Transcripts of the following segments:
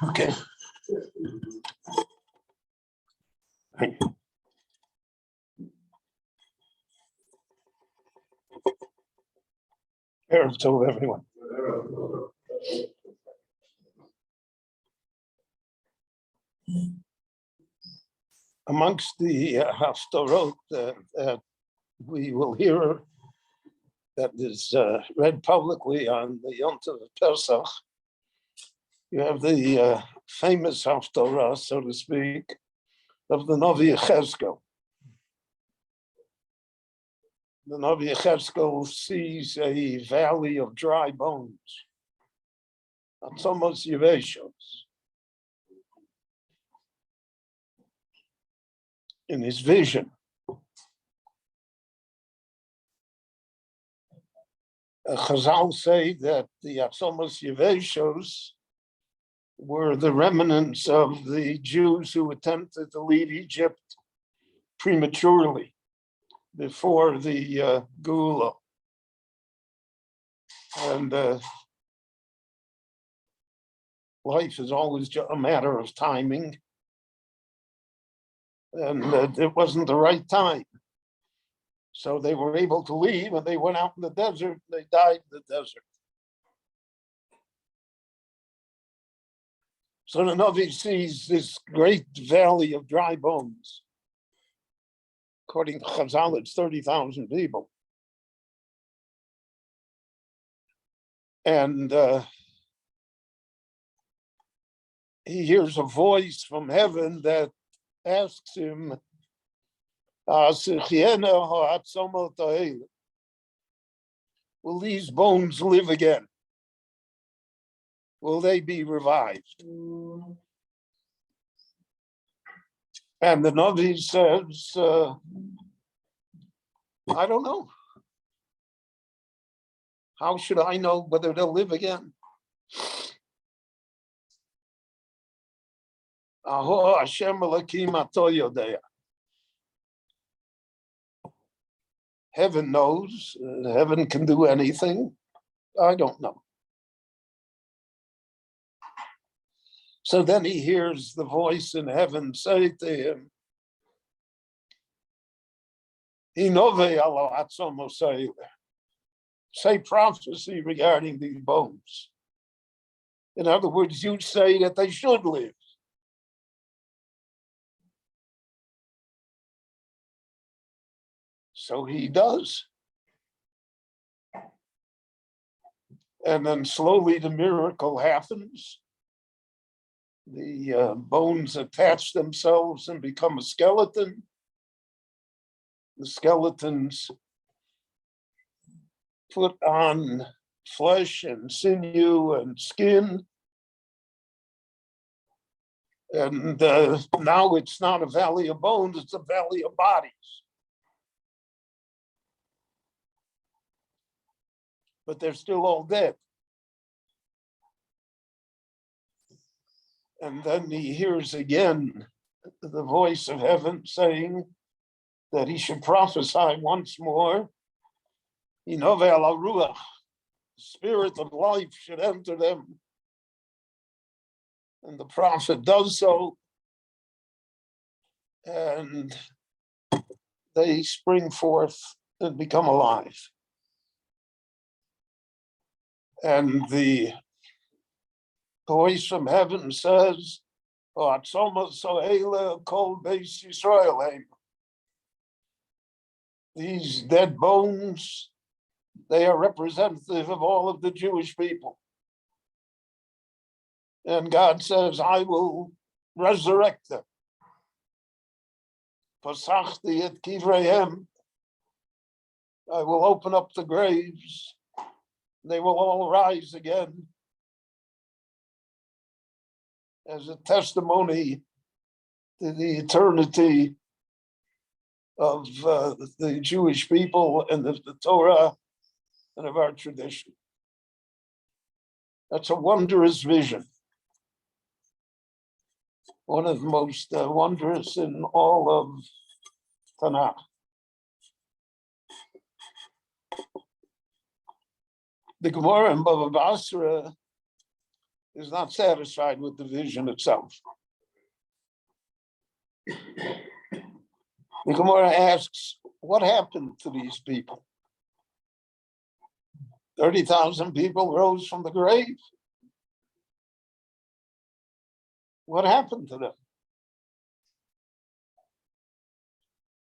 Okay. Erev Tov, everyone. Amongst the haftarot that we will hear that is read publicly on the Yom Tov of Pesach, you have the famous haftarah, so to speak, of the Navi Yechezkel. The Navi Yechezkel sees a valley of dry bones. It's almost Yeveshos. In his vision. Chazal say that the Atzomos Yeveshos were the remnants of the Jews who attempted to leave Egypt prematurely before the Geula. And life is always just a matter of timing. And it wasn't the right time. So they were able to leave and they went out in the desert. They died in the desert. So the Navi sees this great valley of dry bones. According to Chazal, it's 30,000 people. And he hears a voice from heaven that asks him, will these bones live again? Will they be revived? And the Navi says, I don't know. How should I know whether they'll live again? Aho Hashem Elokim ato yodea. Heaven knows. Heaven can do anything. I don't know. So then he hears the voice in heaven say to him, Inove alo atzomos haele. Say prophecy regarding these bones. In other words, you say that they should live. So he does. And then slowly the miracle happens. The bones attach themselves and become a skeleton. The skeletons put on flesh and sinew and skin. And now it's not a valley of bones, it's a valley of bodies. But they're still all dead. And then he hears again the voice of heaven saying that he should prophesy once more. Inove ala ruach, spirit of life should enter them. And the prophet does so. And they spring forth and become alive. And the voice from heaven says, these dead bones, they are representative of all of the Jewish people. And God says, I will resurrect them. Pasachti et kivrehem. I will open up the graves. They will all rise again as a testimony to the eternity of the Jewish people and of the Torah and of our tradition. That's a wondrous vision. One of the most wondrous in all of Tanakh. The Gemara in Bava Basra is not satisfied with the vision itself. The Gemara asks, what happened to these people? 30,000 people rose from the grave. What happened to them?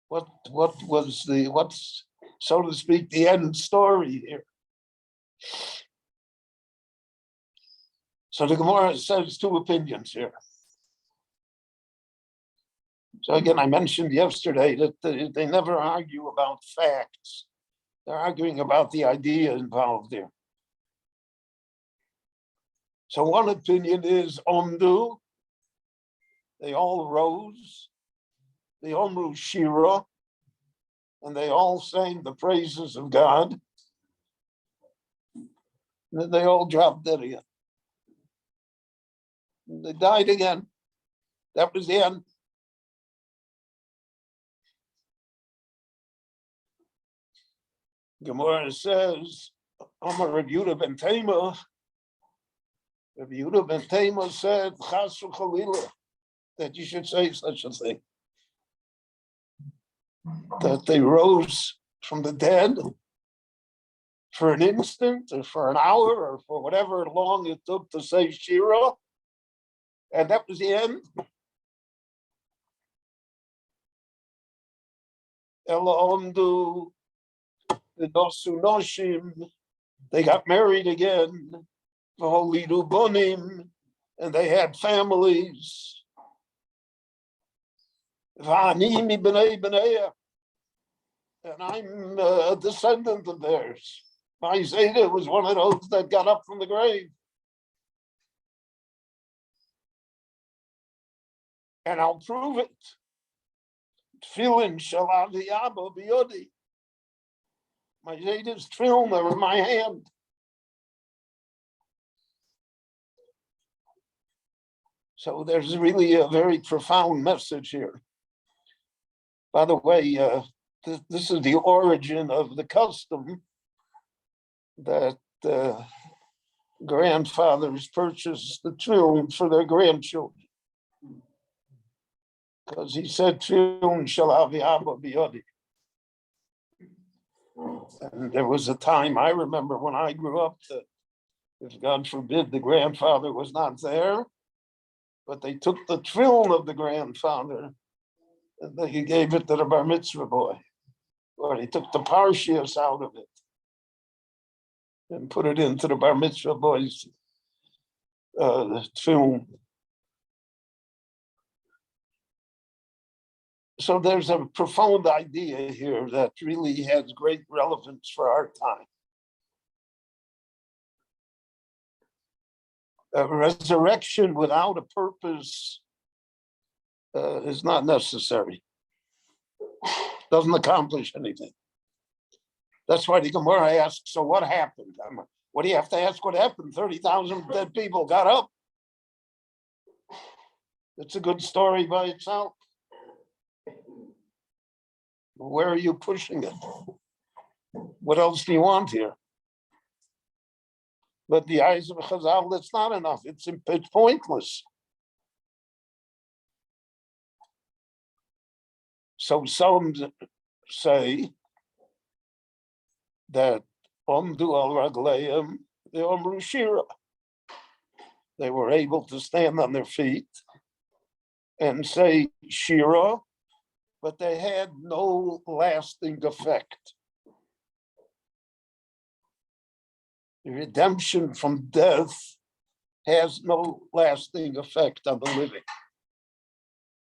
What's, so to speak, the end story here? So the Gemara says two opinions here. So again, I mentioned yesterday that they never argue about facts. They're arguing about the idea involved there. So one opinion is Omdu. They all rose. The Omru Shira, and they all sang the praises of God. And then they all dropped dead again. And they died again. That was the end. Gemara says, Amar Rabbi Yehuda ben Tema. Rabbi Yehuda ben Tema said, Chas v'chalila, that you should say such a thing. That they rose from the dead for an instant or for an hour or for whatever long it took to say Shira, and that was the end. Ela omdu v'nosu noshim, they got married again, v'holidu bonim, and they had families. V'ani mi b'nei b'neia, and I'm a descendant of theirs. My Zeta was one of those that got up from the grave. And I'll prove it. Tefillin shalavi abba biyodi. My Zeta's tefillin are in my hand. So there's really a very profound message here. By the way, this is the origin of the custom that grandfathers purchase the tefillin for their grandchildren. Because he said, tefillin shel avi abba biyodi. And there was a time, I remember when I grew up, that if God forbid the grandfather was not there, but they took the tefillin of the grandfather and they gave it to the bar mitzvah boy, or they took the parshias out of it and put it into the bar mitzvah boy's tefillin. So there's a profound idea here that really has great relevance for our time. A resurrection without a purpose is not necessary. Doesn't accomplish anything. That's why the Gemara asks, so what happened? What do you have to ask what happened? 30,000 dead people got up. It's a good story by itself. Where are you pushing it? What else do you want here? But the eyes of Chazal, that's not enough. It's pointless. So some say that Omdu al Ragleim, the Omru Shira. They were able to stand on their feet and say Shira, but they had no lasting effect. The redemption from death has no lasting effect on the living.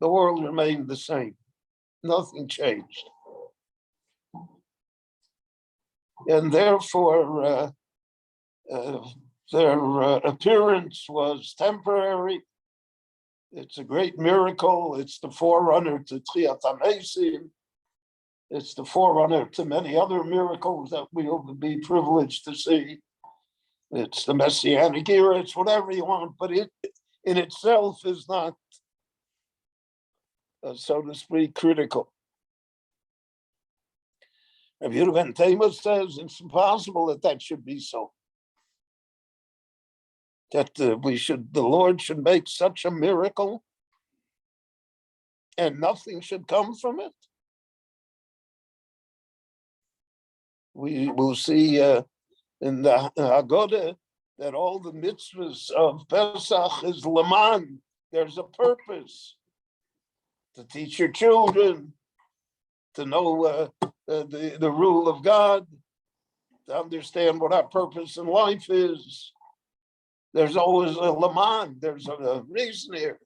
The world remained the same. Nothing changed. And therefore, their appearance was temporary. It's a great miracle. It's the forerunner to Tchiat HaMesim. It's the forerunner to many other miracles that we will be privileged to see. It's the Messianic era. It's whatever you want, but it in itself is not, so to speak, critical. Rabbi Yehuda ben Tema says it's impossible that should be so. that the Lord should make such a miracle and nothing should come from it? We will see in the Haggadah that all the mitzvahs of Pesach is Laman. There's a purpose to teach your children, to know the rule of God, to understand what our purpose in life is. There's always a Laman. There's a reason here.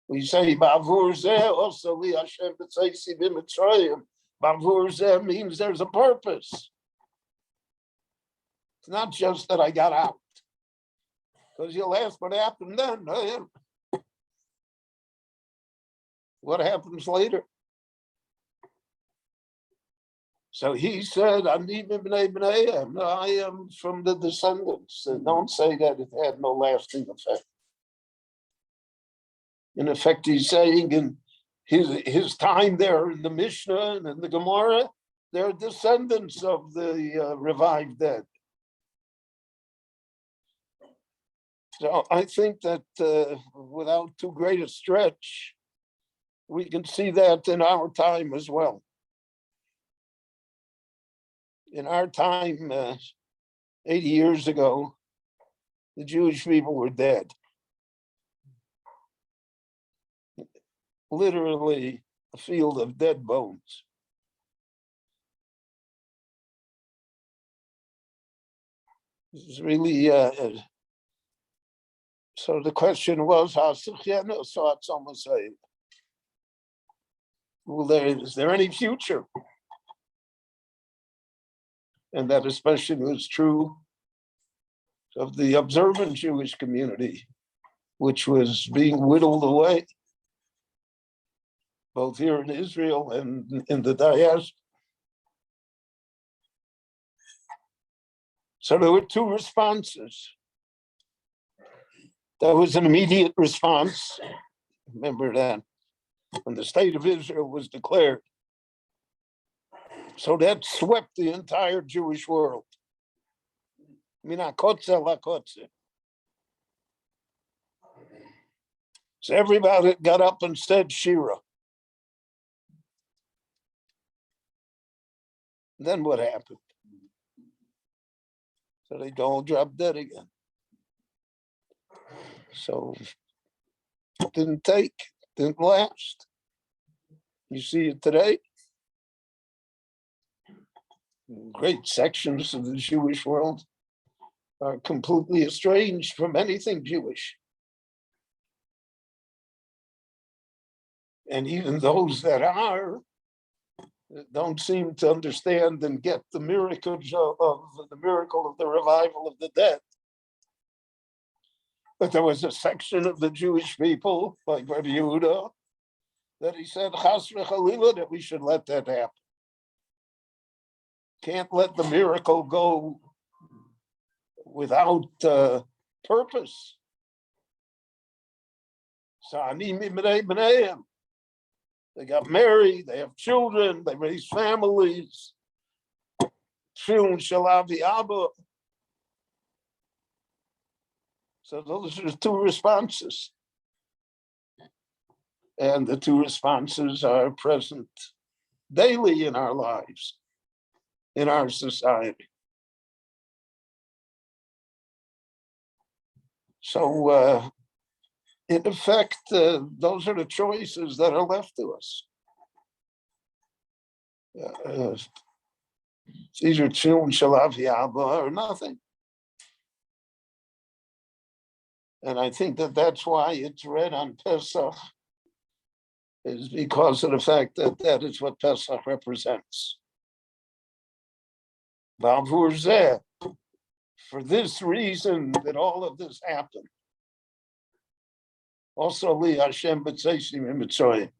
We say Bavur Zeh also li Hashem b'tzeisi b'Mitzrayim. Bavur Zeh means there's a purpose. It's not just that I got out. Because you'll ask what happened then. What happens later? So he said, I am from the descendants. And don't say that it had no lasting effect. In effect, he's saying in his time there in the Mishnah and in the Gemara, they're descendants of the revived dead. So I think that without too great a stretch, we can see that in our time as well. In our time, 80 years ago, the Jewish people were dead. Literally a field of dead bones. This is really, so the question was, is there any future? And that especially was true of the observant Jewish community, which was being whittled away, both here in Israel and in the diaspora. So there were two responses. There was an immediate response. Remember that when the state of Israel was declared. So that swept the entire Jewish world. Minakotze lakotze. So everybody got up and said Shira. Then what happened? So they all dropped dead again. So it didn't last. You see it today. Great sections of the Jewish world are completely estranged from anything Jewish. And even those that are don't seem to understand and get the miracles of the miracle of the revival of the dead. But there was a section of the Jewish people, like Rabbi Yehuda, that he said, Chas v'chalila, that we should let that happen. Can't let the miracle go without purpose. They got married, they have children, they raise families. So those are the two responses. And the two responses are present daily in our lives, in our society. So, in effect, those are the choices that are left to us. It's either Tzion Shalav Yabba or nothing. And I think that that's why it's read on Pesach, is because of the fact that that is what Pesach represents. Bavur Zeh, for this reason that all of this happened. Also, li Hashem b'tzeisim in Mitzrayim.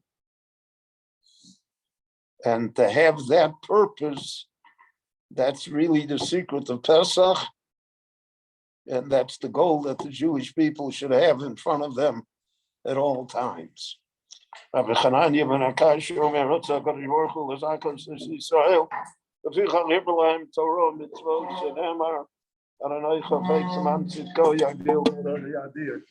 And to have that purpose, that's really the secret of Pesach. And that's the goal that the Jewish people should have in front of them at all times. Rabbi Chananya ben Akash, Omer Rotzah HaKadosh Baruch Hu, L'zakos Yisrael, V'ficha Liberlaim Torah Mitzvot Shenemar, I don't know if I make some answer. Go, Yagil, or Yadir.